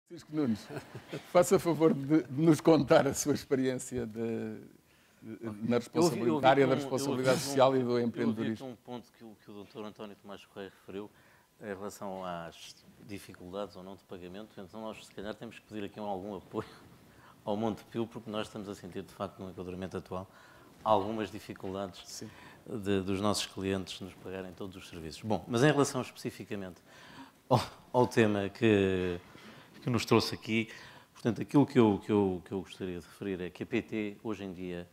Francisco Nunes, faça favor de nos contar a sua experiência na área da responsabilidade social e do empreendedorismo. Eu ouvi um ponto que o Dr. António Tomás Correia referiu em relação às dificuldades ou não de pagamento. Então nós, se calhar, temos que pedir aqui algum apoio ao Montepio, porque nós estamos a sentir, de facto, no enquadramento atual, algumas dificuldades dos nossos clientes nos pagarem todos os serviços. Bom, mas em relação especificamente ao tema que nos trouxe aqui, portanto, aquilo que eu gostaria de referir é que a PT, hoje em dia,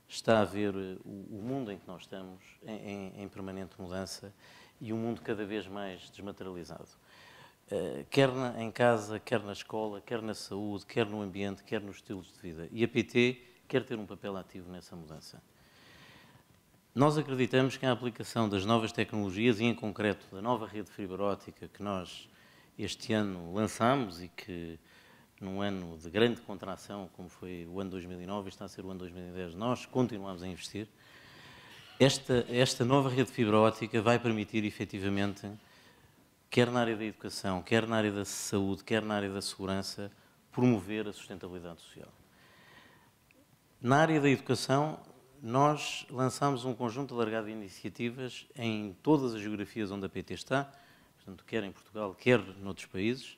está a ver o mundo em que nós estamos em permanente mudança e um mundo cada vez mais desmaterializado. Quer em casa, quer na escola, quer na saúde, quer no ambiente, quer nos estilos de vida. E a PT quer ter um papel ativo nessa mudança. Nós acreditamos que a aplicação das novas tecnologias, e em concreto da nova rede de fibra óptica que nós este ano lançámos e que num ano de grande contração, como foi o ano 2009 e está a ser o ano 2010, nós continuamos a investir. Esta nova rede de fibra óptica vai permitir, efetivamente, quer na área da educação, quer na área da saúde, quer na área da segurança, promover a sustentabilidade social. Na área da educação, nós lançámos um conjunto alargado de iniciativas em todas as geografias onde a PT está, portanto, quer em Portugal, quer noutros países,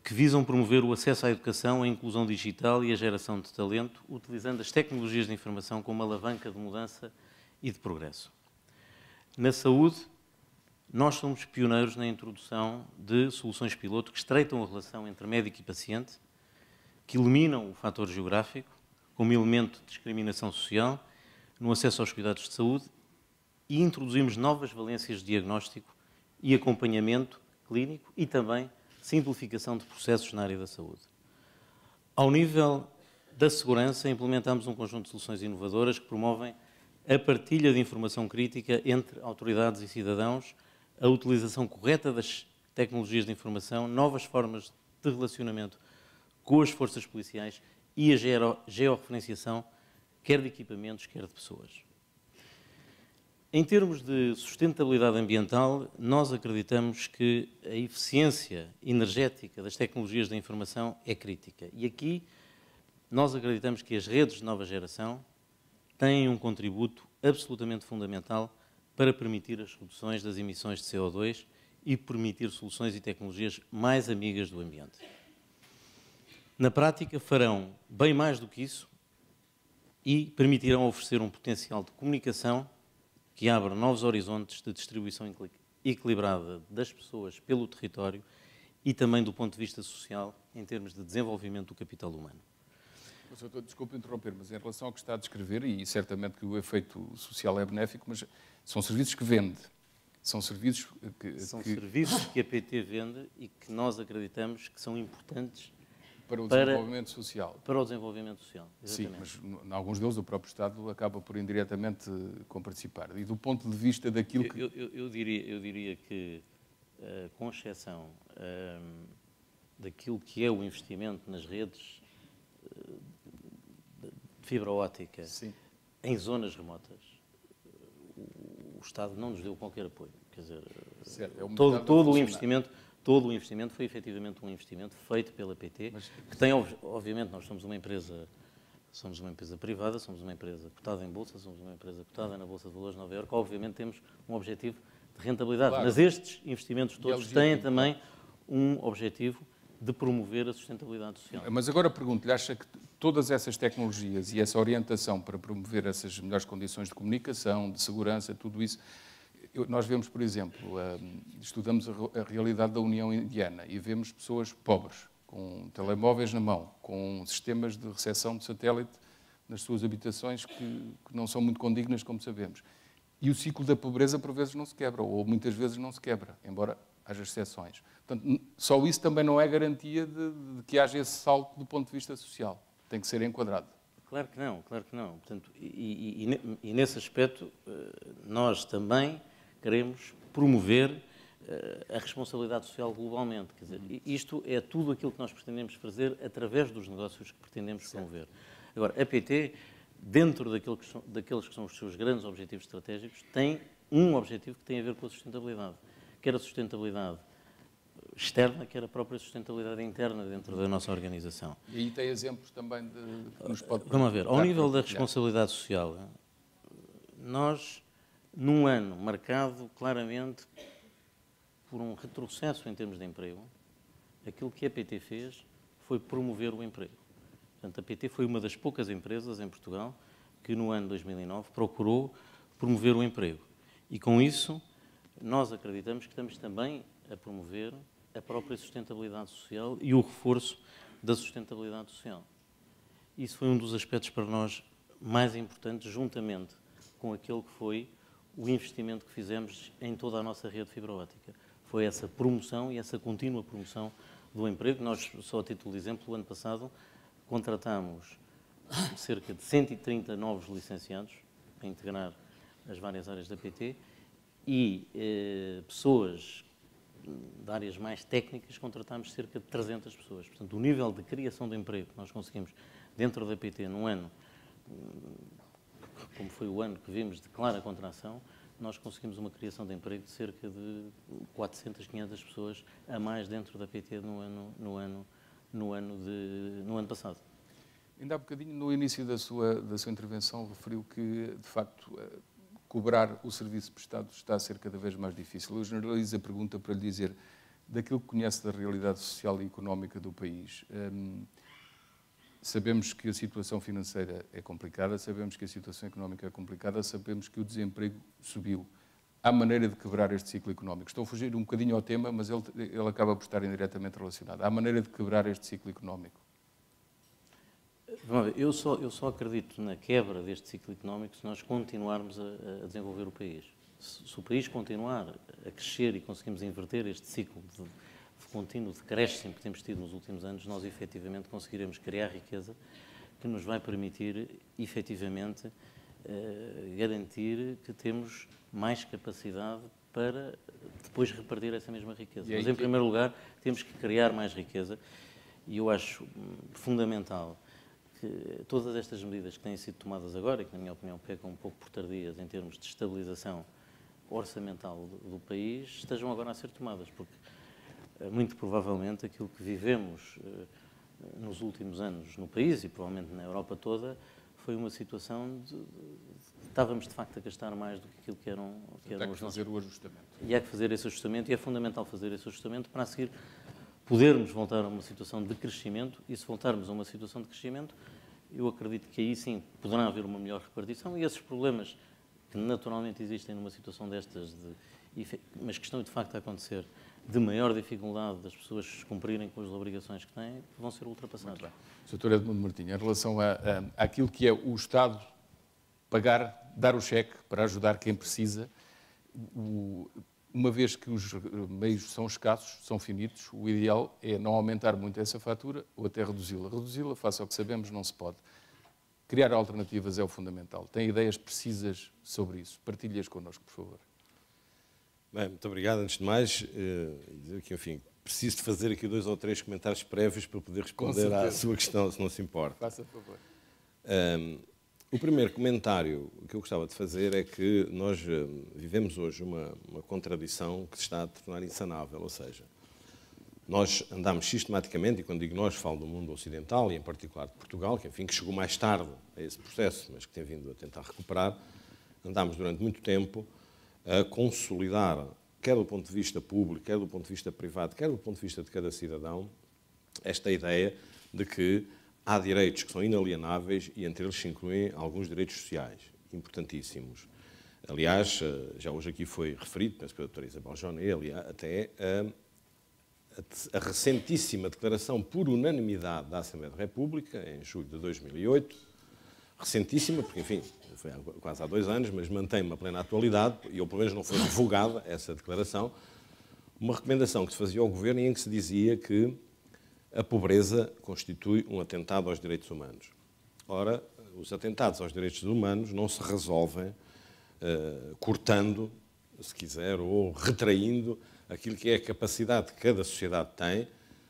que visam promover o acesso à educação, a inclusão digital e a geração de talento, utilizando as tecnologias de informação como alavanca de mudança e de progresso. Na saúde, nós somos pioneiros na introdução de soluções piloto que estreitam a relação entre médico e paciente, que eliminam o fator geográfico como elemento de discriminação social no acesso aos cuidados de saúde e introduzimos novas valências de diagnóstico e acompanhamento clínico e também simplificação de processos na área da saúde. Ao nível da segurança, implementamos um conjunto de soluções inovadoras que promovem a partilha de informação crítica entre autoridades e cidadãos, a utilização correta das tecnologias de informação, novas formas de relacionamento com as forças policiais e a georreferenciação, quer de equipamentos, quer de pessoas. Em termos de sustentabilidade ambiental, nós acreditamos que a eficiência energética das tecnologias da informação é crítica. E aqui nós acreditamos que as redes de nova geração têm um contributo absolutamente fundamental para permitir as reduções das emissões de CO2 e permitir soluções e tecnologias mais amigas do ambiente. Na prática, farão bem mais do que isso e permitirão oferecer um potencial de comunicação que abra novos horizontes de distribuição equilibrada das pessoas pelo território e também do ponto de vista social, em termos de desenvolvimento do capital humano. Doutor, desculpe interromper, mas em relação ao que está a descrever, e certamente que o efeito social é benéfico, mas são serviços que vende. São serviços serviços que a PT vende e que nós acreditamos que são importantes para o desenvolvimento social. Para o desenvolvimento social, exatamente. Sim, mas em alguns deles o próprio Estado acaba por indiretamente comparticipar. E do ponto de vista daquilo que... Eu diria que, com exceção daquilo que é o investimento nas redes de fibra óptica em zonas remotas, o Estado não nos deu qualquer apoio. Quer dizer, todo o investimento foi efetivamente um investimento feito pela PT, que tem, obviamente, nós somos uma empresa privada, somos uma empresa cotada em bolsa, somos uma empresa cotada na Bolsa de Valores de Nova Iorque, obviamente temos um objetivo de rentabilidade, claro. Mas estes investimentos todos têm também um objetivo de promover a sustentabilidade social. Mas agora pergunto-lhe, acha que todas essas tecnologias e essa orientação para promover essas melhores condições de comunicação, de segurança, tudo isso... Nós vemos, por exemplo, estudamos a realidade da União Indiana e vemos pessoas pobres, com telemóveis na mão, com sistemas de recepção de satélite nas suas habitações que não são muito condignas, como sabemos. E o ciclo da pobreza, por vezes, não se quebra, ou muitas vezes não se quebra, embora haja exceções. Portanto, só isso também não é garantia de que haja esse salto do ponto de vista social. Tem que ser enquadrado. Claro que não, claro que não. Portanto, e nesse aspecto, nós também queremos promover a responsabilidade social globalmente. Quer dizer, isto é tudo aquilo que nós pretendemos fazer através dos negócios que pretendemos promover. Agora, a PT, dentro daqueles que são os seus grandes objetivos estratégicos, tem um objetivo que tem a ver com a sustentabilidade. Quer a sustentabilidade externa, quer a própria sustentabilidade interna dentro da nossa organização. E aí tem exemplos também que nos pode... Vamos ver, ao nível da responsabilidade social, nós, num ano marcado claramente por um retrocesso em termos de emprego, aquilo que a PT fez foi promover o emprego. Portanto, a PT foi uma das poucas empresas em Portugal que no ano 2009 procurou promover o emprego. E com isso, nós acreditamos que estamos também a promover a própria sustentabilidade social e o reforço da sustentabilidade social. Isso foi um dos aspectos para nós mais importantes, juntamente com aquele que foi o investimento que fizemos em toda a nossa rede de fibra óptica. Foi essa promoção e essa contínua promoção do emprego. Nós, só a título de exemplo, o ano passado contratámos cerca de 130 novos licenciados para integrar as várias áreas da PT e pessoas de áreas mais técnicas contratámos cerca de 300 pessoas. Portanto, o nível de criação de emprego que nós conseguimos dentro da PT num ano, como foi o ano que vimos de clara contração, nós conseguimos uma criação de emprego de cerca de 400, 500 pessoas a mais dentro da PT no ano passado. Ainda há bocadinho, no início da sua intervenção, referiu que, de facto, cobrar o serviço prestado está a ser cada vez mais difícil. Eu generalizo a pergunta para lhe dizer, daquilo que conhece da realidade social e económica do país, sabemos que a situação financeira é complicada, sabemos que a situação económica é complicada, sabemos que o desemprego subiu. Há maneira de quebrar este ciclo económico. Estou a fugir um bocadinho ao tema, mas ele acaba por estar indiretamente relacionado. Há maneira de quebrar este ciclo económico? Vamos ver, eu só acredito na quebra deste ciclo económico se nós continuarmos a desenvolver o país. Se o país continuar a crescer e conseguimos inverter este ciclo de contínuo decréscimo que temos tido nos últimos anos, nós efetivamente conseguiremos criar riqueza que nos vai permitir efetivamente garantir que temos mais capacidade para depois repartir essa mesma riqueza. Mas, em primeiro lugar, temos que criar mais riqueza e eu acho fundamental que todas estas medidas que têm sido tomadas agora, e que, na minha opinião, pecam um pouco por tardias em termos de estabilização orçamental do país, estejam agora a ser tomadas, porque muito provavelmente aquilo que vivemos nos últimos anos no país e provavelmente na Europa toda foi uma situação estávamos de facto a gastar mais do que aquilo que eram os nossos... fazer o ajustamento. E há que fazer esse ajustamento e é fundamental fazer esse ajustamento para a seguir podermos voltar a uma situação de crescimento e se voltarmos a uma situação de crescimento eu acredito que aí sim poderá haver uma melhor repartição e esses problemas que naturalmente existem numa situação destas, mas que estão de facto a acontecer, de maior dificuldade das pessoas cumprirem com as obrigações que têm, vão ser ultrapassados. Muito bem. Sr. Edmundo Martinho, em relação àquilo que é o Estado pagar, dar o cheque para ajudar quem precisa, uma vez que os meios são escassos, são finitos, o ideal é não aumentar muito essa fatura ou até reduzi-la. Reduzi-la, face ao que sabemos, não se pode. Criar alternativas é o fundamental. Tem ideias precisas sobre isso? Partilhe-as connosco, por favor. Bem, muito obrigado. Antes de mais, dizer que, enfim, preciso de fazer aqui 2 ou 3 comentários prévios para poder responder à sua questão, se não se importa. Faça favor. O primeiro comentário que eu gostava de fazer é que nós vivemos hoje uma contradição que se está a tornar insanável, ou seja, nós andamos sistematicamente, e quando digo nós, falo do mundo ocidental e em particular de Portugal, que, enfim, que chegou mais tarde a esse processo, mas que tem vindo a tentar recuperar, andámos durante muito tempo a consolidar, quer do ponto de vista público, quer do ponto de vista privado, quer do ponto de vista de cada cidadão, esta ideia de que há direitos que são inalienáveis e entre eles se incluem alguns direitos sociais, importantíssimos. Aliás, já hoje aqui foi referido, penso pela doutora Isabel Joné, até a recentíssima declaração por unanimidade da Assembleia da República, em julho de 2008, recentíssima, porque, enfim, foi quase há 2 anos, mas mantém uma plena atualidade, e ou pelo menos não foi revogada essa declaração, uma recomendação que se fazia ao Governo e em que se dizia que a pobreza constitui um atentado aos direitos humanos. Ora, os atentados aos direitos humanos não se resolvem cortando, se quiser, ou retraindo aquilo que é a capacidade que cada sociedade tem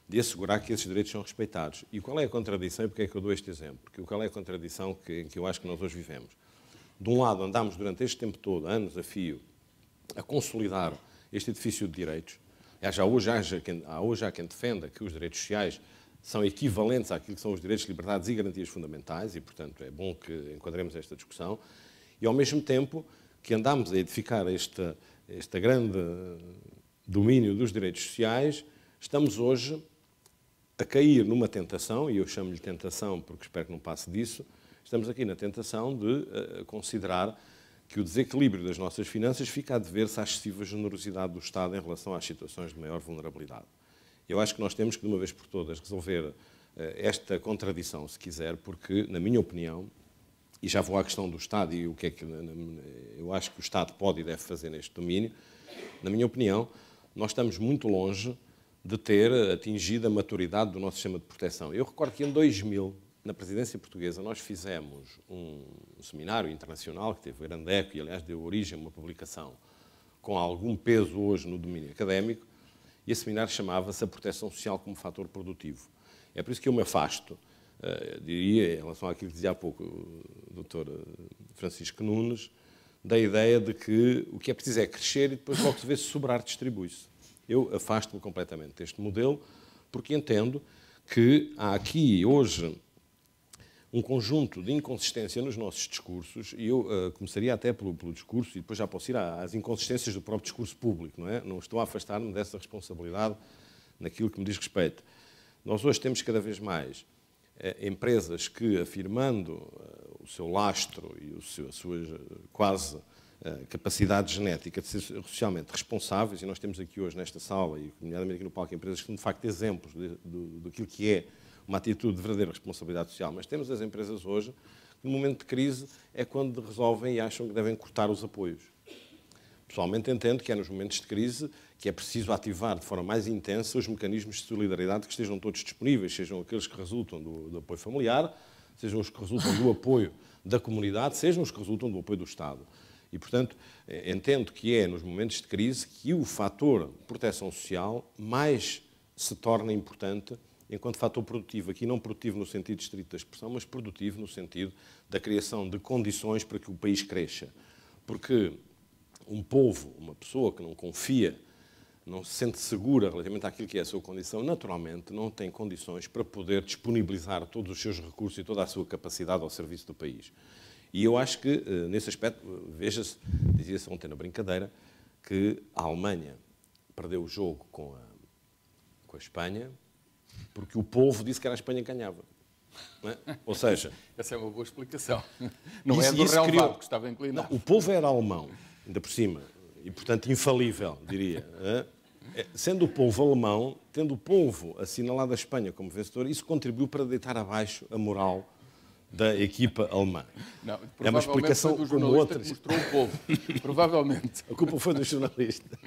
de assegurar que esses direitos são respeitados. E qual é a contradição, e porque é que eu dou este exemplo? Porque qual é a contradição que eu acho que nós hoje vivemos? De um lado, andámos durante este tempo todo, anos a fio, a consolidar este edifício de direitos, Hoje há quem defenda que os direitos sociais são equivalentes àquilo que são os direitos, liberdades e garantias fundamentais e, portanto, é bom que enquadremos esta discussão. E, ao mesmo tempo, que andamos a edificar este grande domínio dos direitos sociais, estamos hoje a cair numa tentação, e eu chamo-lhe tentação porque espero que não passe disso, estamos aqui na tentação de considerar que o desequilíbrio das nossas finanças fica a dever-se à excessiva generosidade do Estado em relação às situações de maior vulnerabilidade. Eu acho que nós temos que, de uma vez por todas, resolver esta contradição, se quiser, porque, na minha opinião, e já vou à questão do Estado e o que é que eu acho que o Estado pode e deve fazer neste domínio, na minha opinião, nós estamos muito longe de ter atingido a maturidade do nosso sistema de proteção. Eu recordo que em 2000, na presidência portuguesa, nós fizemos um seminário internacional que teve o grande eco e, aliás, deu origem a uma publicação com algum peso hoje no domínio académico, e esse seminário chamava-se A Proteção Social como Fator Produtivo. É por isso que eu me afasto, diria, em relação àquilo que dizia há pouco o Dr. Francisco Nunes, da ideia de que o que é preciso é crescer e depois logo se vê se sobrar distribui-se. Eu afasto-me completamente deste modelo porque entendo que há aqui hoje um conjunto de inconsistência nos nossos discursos, e eu começaria até pelo discurso, e depois já posso ir às inconsistências do próprio discurso público, não é? Não estou a afastar-me dessa responsabilidade naquilo que me diz respeito. Nós hoje temos cada vez mais empresas que, afirmando o seu lastro e a sua quase capacidade genética de ser socialmente responsáveis, e nós temos aqui hoje nesta sala, e nomeadamente aqui no palco, empresas que são de facto exemplos daquilo que é uma atitude de verdadeira responsabilidade social, mas temos as empresas hoje que, no momento de crise, é quando resolvem e acham que devem cortar os apoios. Pessoalmente entendo que é nos momentos de crise que é preciso ativar de forma mais intensa os mecanismos de solidariedade que estejam todos disponíveis, sejam aqueles que resultam do apoio familiar, sejam os que resultam do apoio da comunidade, sejam os que resultam do apoio do Estado. E, portanto, entendo que é nos momentos de crise que o fator proteção social mais se torna importante enquanto fator produtivo. Aqui não produtivo no sentido estrito da expressão, mas produtivo no sentido da criação de condições para que o país cresça. Porque um povo, uma pessoa que não confia, não se sente segura relativamente àquilo que é a sua condição, naturalmente não tem condições para poder disponibilizar todos os seus recursos e toda a sua capacidade ao serviço do país. E eu acho que, nesse aspecto, veja-se, dizia-se ontem na brincadeira, que a Alemanha perdeu o jogo com a Espanha porque o povo disse que era a Espanha que ganhava. Não é? Ou seja... Essa é uma boa explicação. Não é do relevado que estava inclinado. Não, o povo era alemão, ainda por cima, e, portanto, infalível, diria. Sendo o povo alemão, tendo o povo assinalado a Espanha como vencedor, isso contribuiu para deitar abaixo a moral da equipa alemã. Não, é uma explicação foi do como jornalista outras. Que mostrou o povo. Provavelmente. A culpa foi do jornalista.